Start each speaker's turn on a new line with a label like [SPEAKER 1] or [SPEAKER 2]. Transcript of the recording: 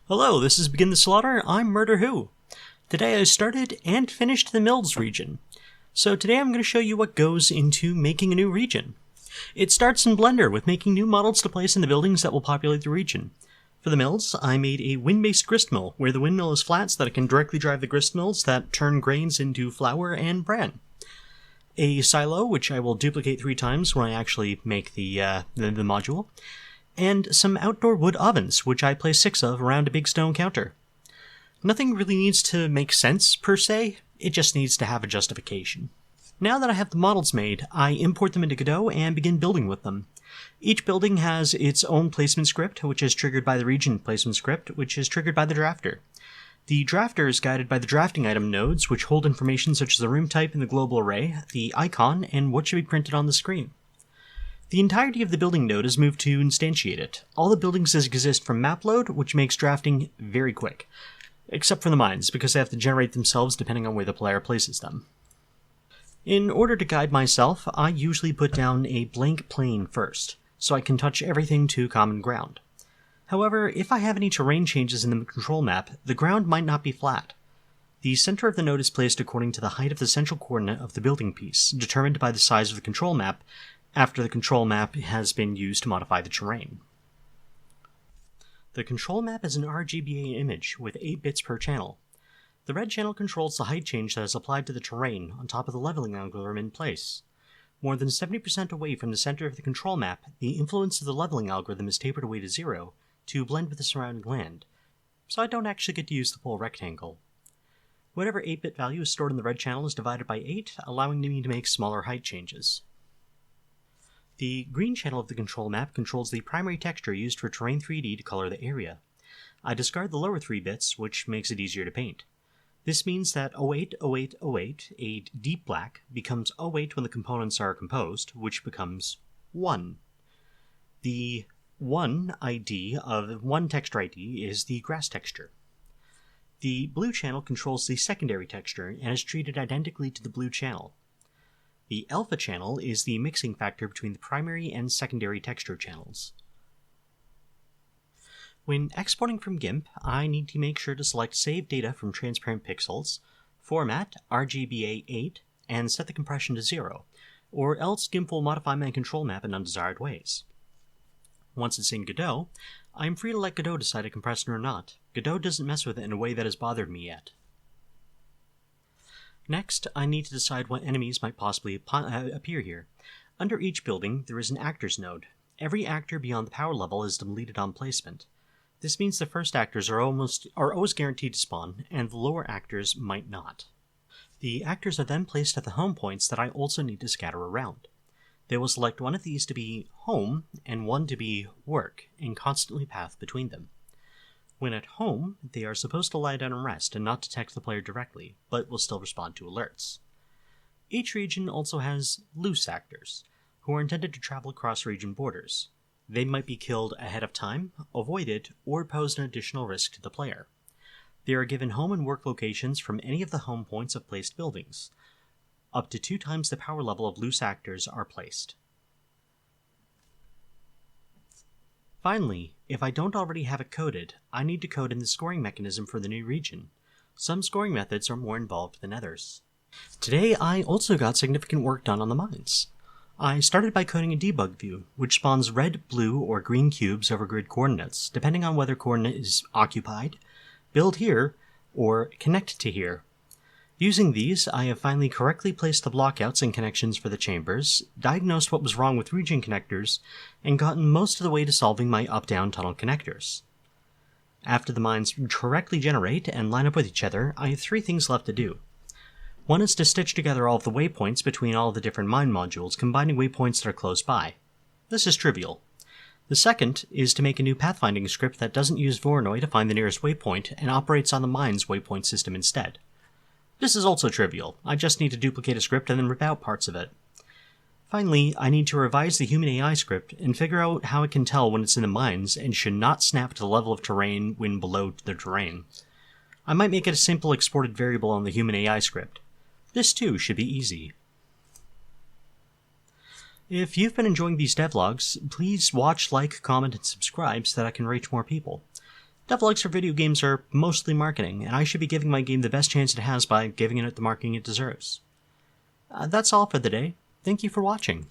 [SPEAKER 1] Hello, this is Begin the Slaughter. I'm Murder Who. Today I started and finished the Mills region. So today I'm going to show you what goes into making a new region. It starts in Blender with making new models to place in the buildings that will populate the region. For the mills, I made a wind-based grist mill, where the windmill is flat so that it can directly drive the grist mills that turn grains into flour and bran. A silo, which I will duplicate 3 times when I actually make the module. And some outdoor wood ovens, which I place 6 of around a big stone counter. Nothing really needs to make sense, per se, it just needs to have a justification. Now that I have the models made, I import them into Godot and begin building with them. Each building has its own placement script, which is triggered by the region placement script, which is triggered by the drafter. The drafter is guided by the drafting item nodes, which hold information such as the room type in the global array, the icon, and what should be printed on the screen. The entirety of the building node is moved to instantiate it. All the buildings exist from map load, which makes drafting very quick. Except for the mines, because they have to generate themselves depending on where the player places them. In order to guide myself, I usually put down a blank plane first, so I can touch everything to common ground. However, if I have any terrain changes in the control map, the ground might not be flat. The center of the node is placed according to the height of the central coordinate of the building piece, determined by the size of the control map, after the control map has been used to modify the terrain. The control map is an RGBA image with 8 bits per channel. The red channel controls the height change that is applied to the terrain on top of the leveling algorithm in place. More than 70% away from the center of the control map, the influence of the leveling algorithm is tapered away to 0 to blend with the surrounding land, so I don't actually get to use the full rectangle. Whatever 8-bit value is stored in the red channel is divided by 8, allowing me to make smaller height changes. The green channel of the control map controls the primary texture used for Terrain 3D to color the area. I discard the lower 3 bits, which makes it easier to paint. This means that 080808, a deep black, becomes 08 when the components are composed, which becomes 1. The 1 ID of 1 texture ID is the grass texture. The blue channel controls the secondary texture and is treated identically to the blue channel. The alpha channel is the mixing factor between the primary and secondary texture channels. When exporting from GIMP, I need to make sure to select Save Data from Transparent Pixels, Format RGBA 8, and set the compression to 0, or else GIMP will modify my control map in undesired ways. Once it's in Godot, I am free to let Godot decide to compress it or not. Godot doesn't mess with it in a way that has bothered me yet. Next, I need to decide what enemies might possibly appear here. Under each building, there is an actors node. Every actor beyond the power level is deleted on placement. This means the first actors are always guaranteed to spawn, and the lower actors might not. The actors are then placed at the home points that I also need to scatter around. They will select one of these to be home, and one to be work, and constantly path between them. When at home, they are supposed to lie down and rest and not detect the player directly, but will still respond to alerts. Each region also has loose actors, who are intended to travel across region borders. They might be killed ahead of time, avoided, or pose an additional risk to the player. They are given home and work locations from any of the home points of placed buildings. Up to 2 times the power level of loose actors are placed. Finally, if I don't already have it coded, I need to code in the scoring mechanism for the new region. Some scoring methods are more involved than others. Today I also got significant work done on the mines. I started by coding a debug view, which spawns red, blue, or green cubes over grid coordinates, depending on whether coordinate is occupied, build here, or connect to here. Using these, I have finally correctly placed the blockouts and connections for the chambers, diagnosed what was wrong with region connectors, and gotten most of the way to solving my up-down tunnel connectors. After the mines correctly generate and line up with each other, I have 3 things left to do. One is to stitch together all of the waypoints between all of the different mine modules, combining waypoints that are close by. This is trivial. The second is to make a new pathfinding script that doesn't use Voronoi to find the nearest waypoint and operates on the mine's waypoint system instead. This is also trivial. I just need to duplicate a script and then rip out parts of it. Finally, I need to revise the human AI script and figure out how it can tell when it's in the mines and should not snap to the level of terrain when below the terrain. I might make it a simple exported variable on the human AI script. This too should be easy. If you've been enjoying these devlogs, please watch, like, comment, and subscribe so that I can reach more people. Devlogs for video games are mostly marketing, and I should be giving my game the best chance it has by giving it the marketing it deserves. That's all for the day. Thank you for watching.